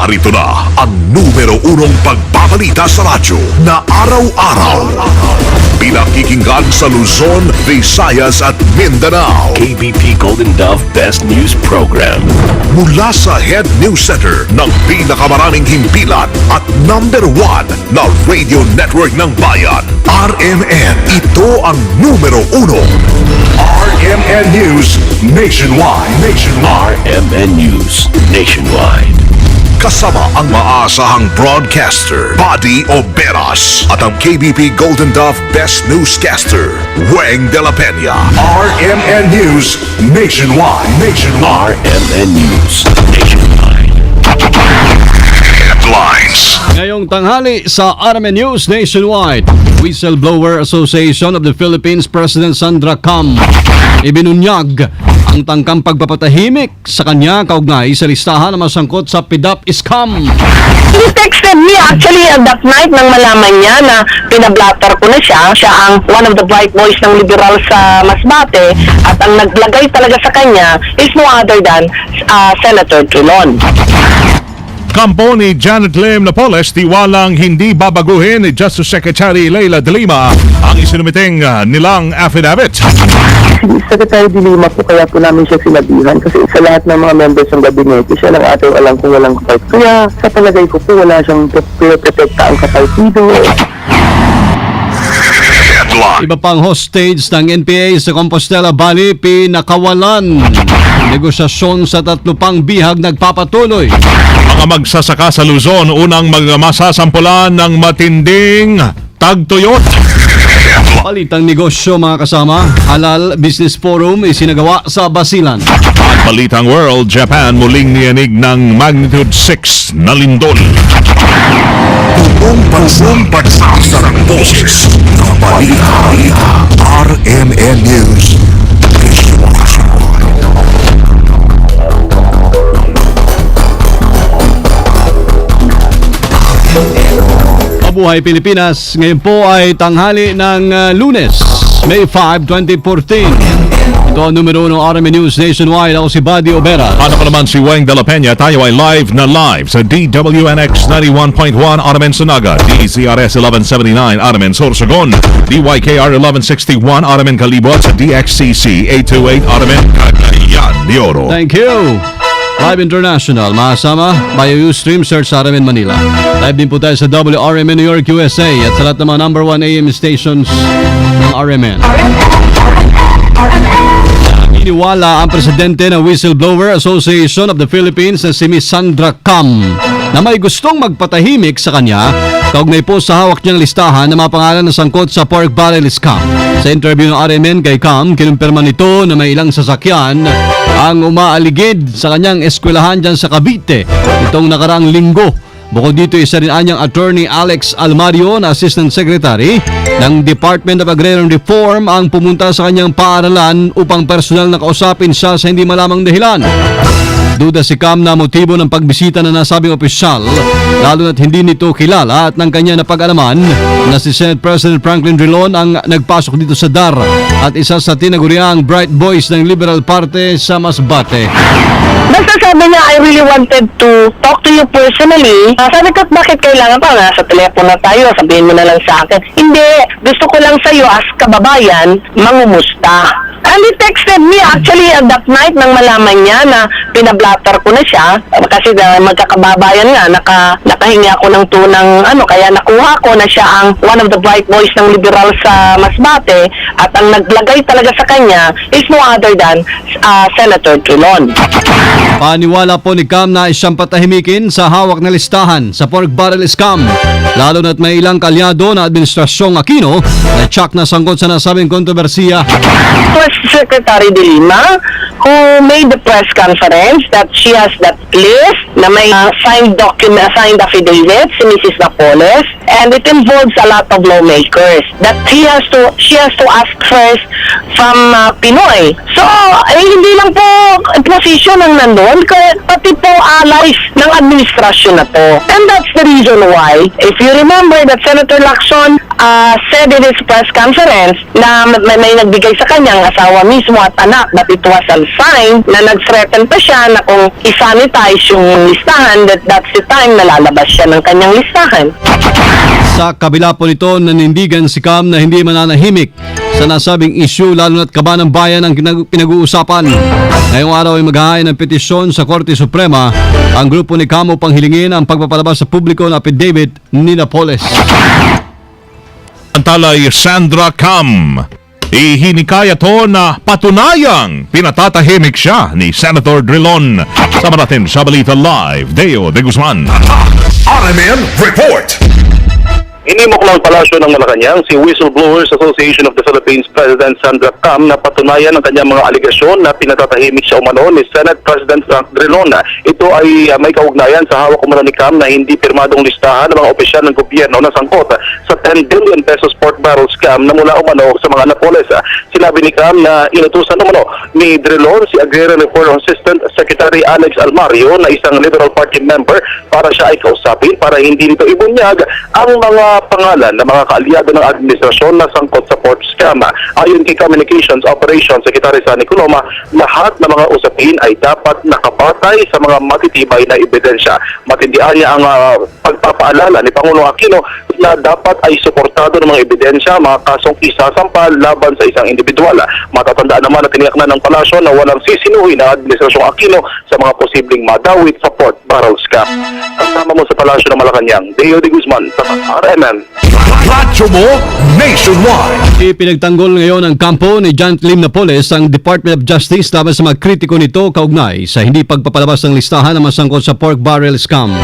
Narito na ang numero unong pagbabalita sa radyo na araw-araw. Pinakikinggan sa Luzon, Visayas at Mindanao. KBP Golden Dove Best News Program. Mula sa Head News Center ng pinakamaraming himpilan at number 1 na radio network ng bayan, RMN. Ito ang numero uno. RMN News Nationwide. RMN News Nationwide. Kasama ang maasahang broadcaster, Buddy Oberas, at ang KBP Golden Dove Best Newscaster, Weng de la Peña. RMN News Nationwide. RMN News Nationwide. Headlines. Ngayong tanghali sa RMN News Nationwide, Whistleblower Association of the Philippines President Sandra Cam ibinunyag ang tangkang pagpapatahimik sa kanya kaugnay sa listahan na masangkot sa PDAP scam. He texted me actually that night nang malaman niya na pinablatter ko na siya. Siya ang one of the bright boys ng liberal sa Masbate at ang naglagay talaga sa kanya is no other than Senator Trilon. Kampo ni Janet Lim Napoles tiwalang hindi babaguhin ni Justice Secretary Leila De Lima ang isinumiting nilang affidavit. Si Secretary De Lima po, kaya po namin siya sinabihan kasi sa lahat ng mga members ng gabinete, siya lang ating alam kung walang kapatid. Kaya sa palagay ko po, wala siyang pinoprotekta ang kapatido. Iba pang hostage ng NPA sa Compostela Valley pinakawalan. Negosasyon sa 3 pang bihag nagpapatuloy. Mga magsasaka sa Luzon unang masasampulan ng matinding tagtuyot. Palitang negosyo mga kasama, Halal Business Forum isinagawa sa Basilan. At balitang world, Japan muling niyanig ng magnitude 6 na lindol. Buong bansa sa boses ng balita. RMN News Mabuhay Pilipinas, ngayon po ay tanghali ng Lunes, May 5, 2014. Ito ang numero 1 RMN News Nationwide. Ako si Buddy Obera. Ano pa naman si Weng de la Peña, tayo ay live sa DWNX 91.1 RMN Sunaga, DCRS 1179 RMN Sorsogon, DYKR 1161 RMN Kalibot, sa DXCC 828 RMN Cagayan de Oro. Thank you. Live International, makasama by Ustream search sa RMN Manila. Live din po tayo sa WRMN New York, USA at sa lahat ng mga number 1 AM stations ng RMN. Iniwala ang presidente ng Whistleblower Association of the Philippines na si Miss Sandra Cam na may gustong magpatahimik sa kanya kaugnay po sa hawak niyang listahan ng mga pangalan na sangkot sa pork barrel scam. Sa interview ng RMN kay Cam, kinumpirma nito na may ilang sasakyan ang umaaligid sa kanyang eskwelahan dyan sa Cavite itong nakaraang linggo. Bukod dito, isa rin anyang attorney Alex Almario na Assistant Secretary ng Department of Agrarian Reform ang pumunta sa kanyang paaralan upang personal na kausapin siya sa hindi malamang dahilan. Duda si Cam na motibo ng pagbisita na nasabing opisyal, lalo na't hindi nito kilala at ng kanya napag-alaman na si Senate President Franklin Drilon ang nagpasok dito sa DAR at isa sa tinaguriang bright boys ng Liberal Party sa Masbate. Basta sabi niya, I really wanted to talk to you personally. Sabi ko, bakit kailangan pa? Nasa telepono tayo, sabihin mo na lang sa akin. Hindi, gusto ko lang sa'yo as kababayan, mangumusta. And he texted me actually that night nang malaman niya na pinablatter ko na siya kasi magkakababayan nga, nakahingi ako ng tunang kaya nakuha ko na siya ang one of the bright boys ng liberal sa Masbate at ang naglagay talaga sa kanya is no other than Senator Trilon. Paniwala po ni Cam na siyang patahimikin sa hawak na listahan sa pork barrel scam, lalo na't may ilang kalyado na administrasyong Aquino na tsak na sangkot sa nasabing kontrobersiya. Secretary De Lima who made the press conference that she has that list na may signed affidavit si Mrs. Napoles and it involves a lot of lawmakers that she has to ask first Pinoy. So, hindi lang po position ang nandun, pati po allies ng administrasyon na to. And that's the reason why, if you remember that Senator Lacson said in his press conference na may nagbigay sa kanyang asawa mismo at anak that it was a sign na nag-threaten pa siya na kung isanitize yung listahan, that's the time na lalabas siya ng kanyang listahan. Sa kabila po nito, nanindigan si Cam na hindi mananahimik sa nasabing issue, lalo na't kaba ng bayan ang pinag-uusapan. Ngayong araw ay maghahain ng petisyon sa Korte Suprema ang grupo ni Cam upang hilingin ang pagpapalabas sa publiko ng affidavit ni Napoles. Antalay Sandra Cam. Ihinikaya to na patunayang pinatatahimik siya ni Senator Drilon. Sama natin sa Balita Live, Deo de Guzman. RMN Report. Inimok ng palasyo ng Malacanang si Whistleblowers Association of the Philippines President Sandra Cam na patunayan ang kanyang mga aligasyon na pinatatahimik siya umano ni Senate President Frank Drilon. Ito ay may kaugnayan sa hawak umano ni Cam na hindi pirmadong listahan ng mga opisyal ng gobyerno na sangkot sa 10 billion pesos pork barrel scam na mula umano sa mga Napoles. Sinabi ni Cam na inutusan umano ni Drilon si Agrarian Reform Assistant Secretary Alex Almario na isang Liberal Party member para siya ay kausapin para hindi nito ibunyag ang mga pangalan ng mga kaalyado ng administrasyon na sangkot sa pork scam. Ayon kay Communications Operations Secretary Sunny Coloma, lahat ng mga usapin ay dapat nakabatay sa mga matitibay na ebidensya. Matindihan niya ang pagpapaalala ni Pangulong Aquino na dapat ay suportado ng mga ebidensya, mga kasong isasampal laban sa isang individual. Matatandaan naman na tiniyak na ng palasyo na walang sisinuhin ang administrasyong Aquino sa mga posibleng madawit sa pork barrel scam. Kasama mo sa palasyo ng Malacanang, Deo de Guzman, sa RMN. Radyo mo nationwide. Ipinagtanggol ngayon ang kampo ni John Lim Napoles ang Department of Justice laban sa mga kritiko nito kaugnay sa hindi pagpapalabas ng listahan ng masangkot sa pork barrel scam.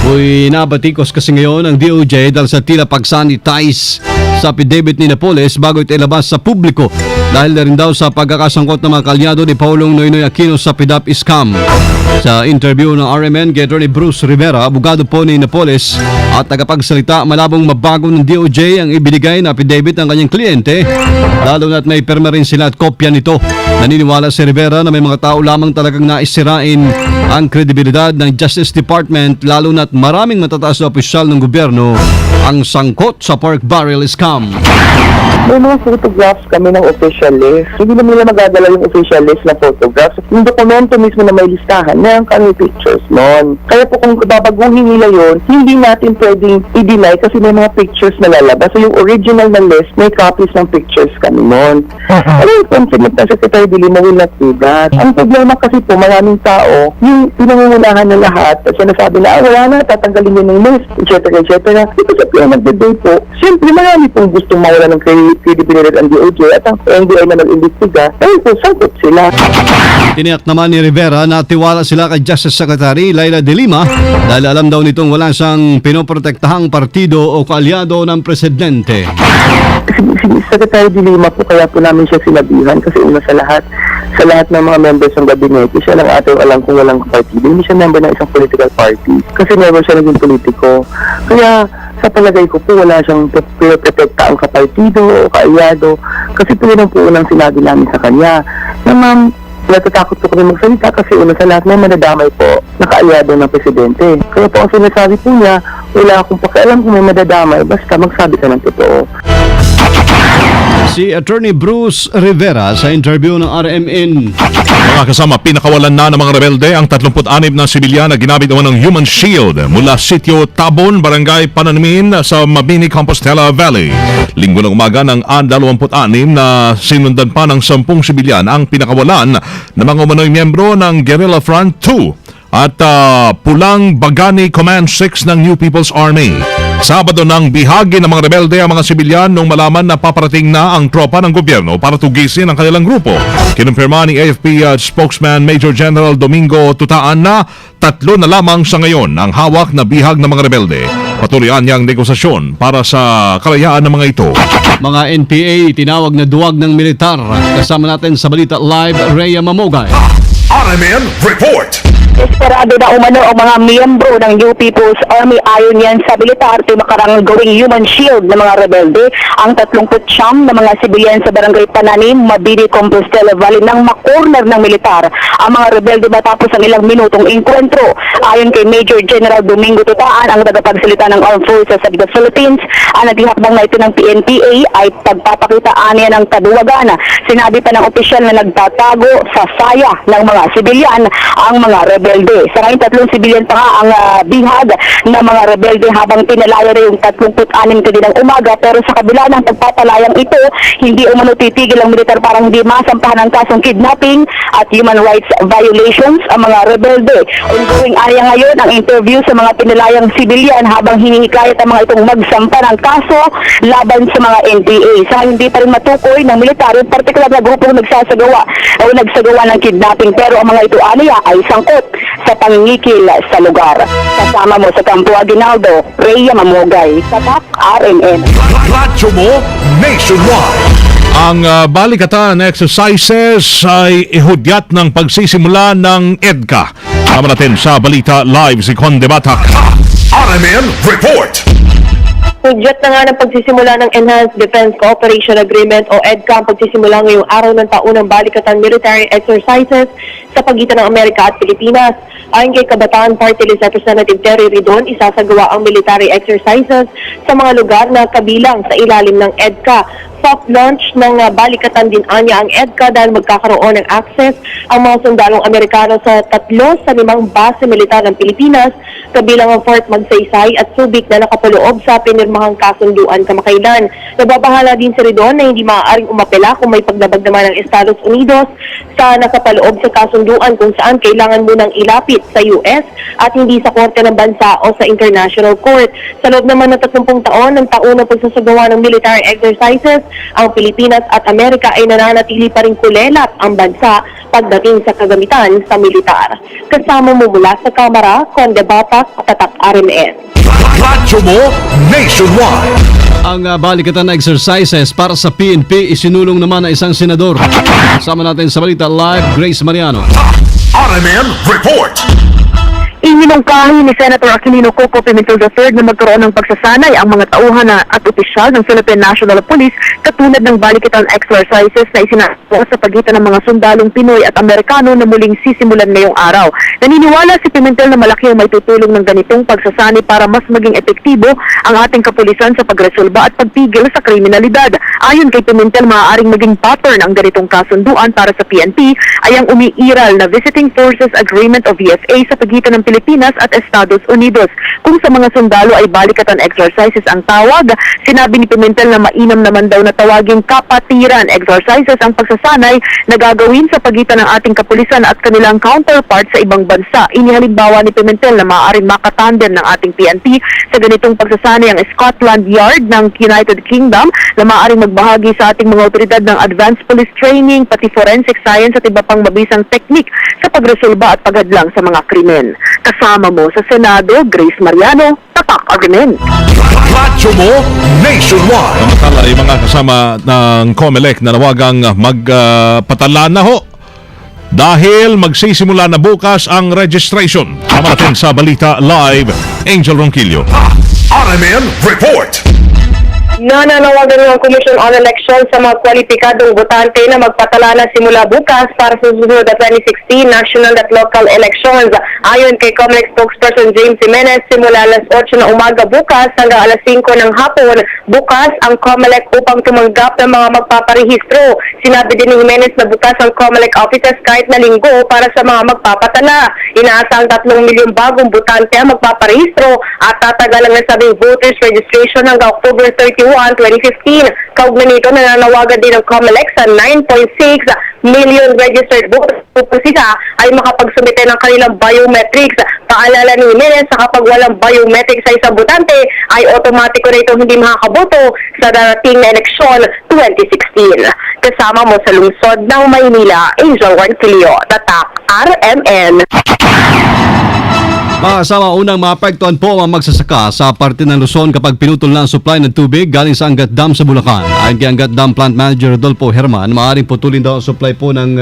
Uy, nabatikos kasi ngayon ang DOJ dahil sa tila pag-sanitize sa affidavit ni Napoles bago ito ilabas sa publiko dahil na rin daw sa pagkakasangkot ng mga kalyado ni Paulong Noynoy Aquino sa PDAP scam. Sa interview ng RMN kay Attorney Bruce Rivera, abogado po ni Napoles at tagapagsalita, malabong mabago ng DOJ ang ibinigay na affidavit ng kanyang kliyente, lalo na't may perma rin sila at kopya nito. Naniniwala si Rivera na may mga tao lamang talagang naisirain ang kredibilidad ng Justice Department, lalo na't maraming matataas na opisyal ng gobyerno ang sangkot sa pork barrel scam. May mga photographs kami ng official list. Hindi naman nila magdadala yung official list na photographs. Yung dokumento mismo na may listahan, meron kami pictures noon. Kaya po kung babaguhin nila yon, hindi natin pwedeng i-deny kasi may mga pictures na lalabas. So yung original na list, may copies ng pictures kami noon. Ano yung confident na Secretary de Lima will not do that? Ang problema kasi po, maraming tao, yung pinangungunahan na lahat, at sinasabi na, wala na, tatanggalin yun ng list, etc. Ito sa plan of the day po, siyempre marami pong gustong mawala ng credibility ang DOJ at ang NBI na nag-imbestiga, dahil po sangkot sila. Tiniyak naman ni Rivera na tiwala sila kay Justice Secretary Laila de Lima dahil alam daw nitong wala siyang pinoprotektahang partido o kaalyado ng presidente. Si Secretary de Lima po, kaya po namin siya sinabihan kasi una sa lahat ng mga members ng gabinete, siya lang ating alam kung walang partido. Hindi siya member ng isang political party kasi never siya naging politiko. Kaya sa palagay ko po, wala siyang pinoprotekta ang kapartido o kaalyado kasi po yun ang po unang sinabi namin sa kanya na ma'am, natatakot po kami magsalita kasi una sa lahat may madadamay po na kaalyado ng presidente. Kaya po ang sinasabi po niya, wala akong pakialam kung may madadamay, basta magsabi ka ng totoo. Si Attorney Bruce Rivera sa interview ng RMN. Mga kasama, pinakawalan na ng mga rebelde ang 36 na sibilyan na ginamit naman ng Human Shield mula sitio Tabon, Barangay Pananimin sa Mabini, Compostela Valley. Linggo ng umaga ng 26 na sinundan pa ng 10 sibilyan ang pinakawalan ng mga umano'y miyembro ng Guerrilla Front 2 at Pulang Bagani Command 6 ng New People's Army. Sabado nang bihagi ng mga rebelde ang mga sibilyan nung malaman na paparating na ang tropa ng gobyerno para tugisin ang kanilang grupo. Kinumpirma ni AFP spokesman Major General Domingo Tutaan na 3 na lamang sa ngayon ang hawak na bihag ng mga rebelde. Patuloyan niyang negosasyon para sa kalayaan ng mga ito. Mga NPA tinawag na duwag ng militar. Kasama natin sa Balita Live, Rhea Mamogay. RMN Report. Desperado na umano ang mga miyembro ng New People's Army ayon yan sa militar at makarang gawing human shield ng mga rebelde ang 39 na mga sibilyan sa barangay Pananim, Mabini, Compostela Valley nang makorner ng militar ang mga rebelde matapos ang ilang minutong enkwentro. Ayon kay Major General Domingo Tutaan, ang tagapagsalita ng Armed Forces of the Philippines, ang naghihakbang na ito ng PNPA ay pagpapakitaan niya ng kaduwagan. Sinabi pa ng opisyal na nagtatago sa saya ng mga sibilyan ang mga rebelde. Sa ngayon, 3 sibilyan pa nga ang bihag ng mga rebelde habang pinalaya na yung 36 kaninang umaga, pero sa kabila ng pagpapalayang ito, hindi umano titigil ang militar para hindi masampahan ng kasong kidnapping at human rights violations ang mga rebelde. Ongoing area ngayon ang interview sa mga pinalayang sibilyan habang hinihikayat ang mga itong magsampa ng kaso laban sa mga NPA. Sa hindi pa rin matukoy ng militar yung partikular na grupong nagsagawa ng kidnapping, pero ang mga ito aniya ay sangkot sa pangingikil sa lugar. Kasama mo sa Campo Aguinaldo, Rhea Mamogay, Tatak, RMN. Radyo mo nationwide. Ang balikatan exercises ay ihudyat ng pagsisimula ng EDCA. Sama natin sa Balita Live si Conde Batak. RMN Report. Hudyat na nga ng pagsisimula ng Enhanced Defense Cooperation Agreement o EDCA ang pagsisimula ngayong araw ng taunang balikatan military exercises sa pagitan ng Amerika at Pilipinas. Ayon kay Kabataan Party List Representative Terry Ridon, isasagawa ang military exercises sa mga lugar na kabilang sa ilalim ng EDCA. Soft launch ng balikatan din anya ang EDCA dahil magkakaroon ng access ang mga sundalong Amerikano sa 3 sa 5 base militar ng Pilipinas, kabilang ang Fort Magsaysay at Subic na nakapaloob sa pinirmahang kasunduan kamakailan. Nababahala din si Ridon na hindi maaaring umapela kung may paglabag naman ng Estados Unidos sa nakapaloob sa kasunduan kung saan kailangan munang ilapit sa US at hindi sa Korte ng Bansa o sa International Court. Sa loob naman ng 30 taon ng taunang pagsasagawa ng military exercises, ang Pilipinas at Amerika ay nananatili pa rin kulelat ang bansa pagdating sa kagamitan sa militar. Kasama mo mula sa Kamara, Conde Batak, Tatak RMN. Radyo mo nationwide. Ang balikatan na exercises para sa PNP isinulong naman ng isang senador. Kasama natin sa Balita Live, Grace Mariano. RMN Report. Iminungkahi ni Senator Aquilino Coco Pimentel III na magkaroon ng pagsasanay ang mga tauhan at opisyal ng Philippine National Police katulad ng balikatan exercises na isinagawa sa pagitan ng mga sundalong Pinoy at Amerikano na muling sisimulan ngayong araw. Naniniwala si Pimentel na malaki ang maitutulong ng ganitong pagsasanay para mas maging epektibo ang ating kapulisan sa pagresolba at pagpigil sa kriminalidad. Ayon kay Pimentel, maaaring maging pattern ang ganitong kasunduan para sa PNP ay ang umiiral na Visiting Forces Agreement o VFA sa pagitan ng Pilipinas at Estados Unidos. Kung sa mga sundalo ay balikatan exercises ang tawag, sinabi ni Pimentel na mainam naman daw na tawaging kapatiran exercises ang pagsasanay na gagawin sa pagitan ng ating kapulisan at kanilang counterparts sa ibang bansa. Inihalimbawa ni Pimentel na maaaring makatandem ng ating PNP sa ganitong pagsasanay ang Scotland Yard ng United Kingdom na maaaring magbahagi sa ating mga otoridad ng advanced police training, pati forensic science at iba pang mabisang teknik sa pagresolba at paghadlang sa mga krimen. Kasama mo sa Senado, Grace Mariano, Tatak RMN. Radyo mo nationwide. Samantala ay mga kasama ng COMELEC na nawagang magpatala na ho dahil magsisimula na bukas ang registration. Sama natin sa Balita Live, Angel Ronquillo. RMN Report. Nananawagan ng Commission on Elections sa mga kwalipikadong botante na magpatala na simula bukas para sa susunod na 2016 national at local elections. Ayon kay COMELEC spokesperson James Jimenez, simula alas 8 na umaga bukas hanggang alas 5 ng hapon, bukas ang COMELEC upang tumanggap ng mga magpaparehistro. Sinabi din ni Jimenez na bukas ang COMELEC offices kahit na linggo para sa mga magpapatala. Inaasang 3 milyong bagong botante ang magpaparehistro at tatagalan na sabing voters registration hanggang October 31, 2015. Kaugnay nito, nananawagan din ng COMELEC sa 9.6 million registered voters kung sila ay makapagsumite ng kanilang biometrics. Paalala ni Jimenez, sa kapag walang biometrics sa isang botante, ay otomatiko na ito hindi makakaboto sa darating na eleksyon 2016. Kasama mo sa lungsod ng Maynila, Angel Ronquillo, Tatak RMN. Makasama unang maapektuhan po ang magsasaka sa parte ng Luzon kapag pinutol na ang supply ng tubig galing sa Angat Dam sa Bulacan. Ayon kay Angat Dam Plant Manager Rodolfo Herman, maaaring putulin daw ang supply po ng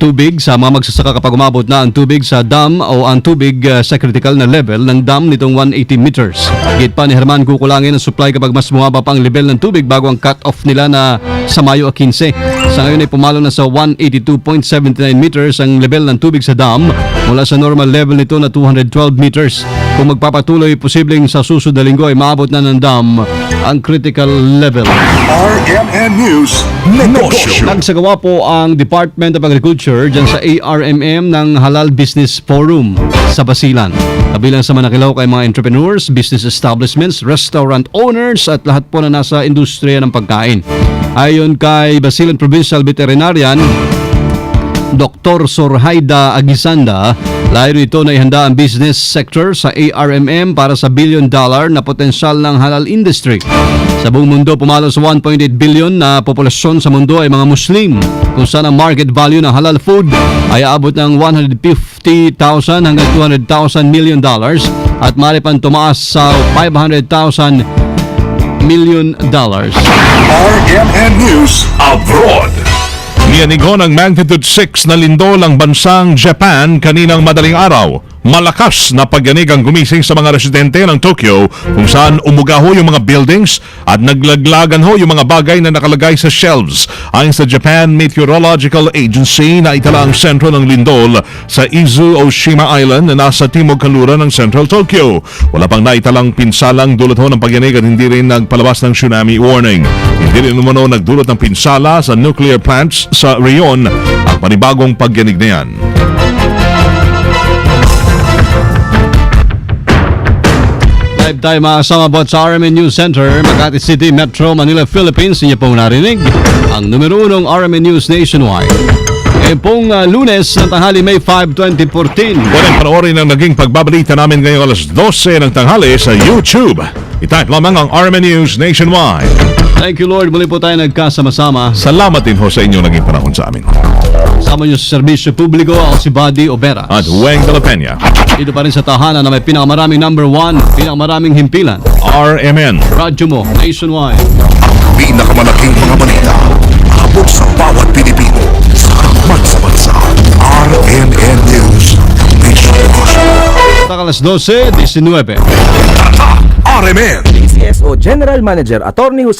tubig sa mga magsasaka kapag umabot na ang tubig sa dam o ang tubig sa critical na level ng dam nitong 180 meters. Git pa ni Herman, kukulangin ang supply kapag mas bumaba pa ang level ng tubig bago ang cut-off nila na sa Mayo 15. Sa ngayon ay pumalo na sa 182.79 meters ang level ng tubig sa dam mula sa normal level nito na 212 meters. Kung magpapatuloy, posibleng sa susunod na linggo ay maabot na ng dam ang critical level. RMN News Negosyo. Nagsagawa po ang Department of Agriculture dyan sa ARMM ng Halal Business Forum sa Basilan. Kabilang sa manakilaw kay mga entrepreneurs, business establishments, restaurant owners at lahat po na nasa industriya ng pagkain. Ayon kay Basilan Provincial Veterinarian Dr. Sorhaida Agisanda, layo ito na ihanda ang business sector sa ARMM para sa $1 billion na potensyal ng halal industry. Sa buong mundo, pumalo sa 1.8 billion na populasyon sa mundo ay mga Muslim, kung saan ang market value ng halal food ay aabot ng $150,000 hanggang $200,000 million at maaari pang tumaas sa $500,000 million. RMN News Abroad. Nianigo ng magnitude 6 na lindol ang bansang Japan kaninang madaling araw. Malakas na pagyanig ang gumising sa mga residente ng Tokyo kung saan umuga ho yung mga buildings at naglaglagan ho yung mga bagay na nakalagay sa shelves. Ayon sa Japan Meteorological Agency, naitala ang sentro ng lindol sa Izu Oshima Island na nasa timog kanluran ng Central Tokyo. Wala pang naitalang pinsalang dulot ho ng pagyanig at hindi rin nagpalabas ng tsunami warning. Hindi rin umano nagdulot ng pinsala sa nuclear plants sa Rion ang panibagong pagyanig na yan. Live tayo mga kasama bot sa RMN News Center, Makati City, Metro Manila, Philippines. Inyo pong narinig ang numero 1 RMN News nationwide. Ngayon pong Lunes ng tanghali, May 5, 2014. Pwedeng panoorin ang naging pagbabalita namin ngayong alas 12 ng tanghali sa YouTube. Itype lamang ang RMN News nationwide. Thank you Lord, muli po tayo nagkasama-sama. Salamat din ho sa inyong naging panahon sa amin. Kasama nyo sa serbisyo publiko, ako si Buddy Oberas. At Weng de la Peña. Dito pa rin sa tahanan na may pinakamaraming number 1, pinakamaraming himpilan. RMN. Radyo mo, nationwide. Pinakamalaking mga balita abot sa bawat Pilipino sa bansa-bansa. RMN News Nationwide. Alas 12, 19. RMN CSO General Manager Attorney Jose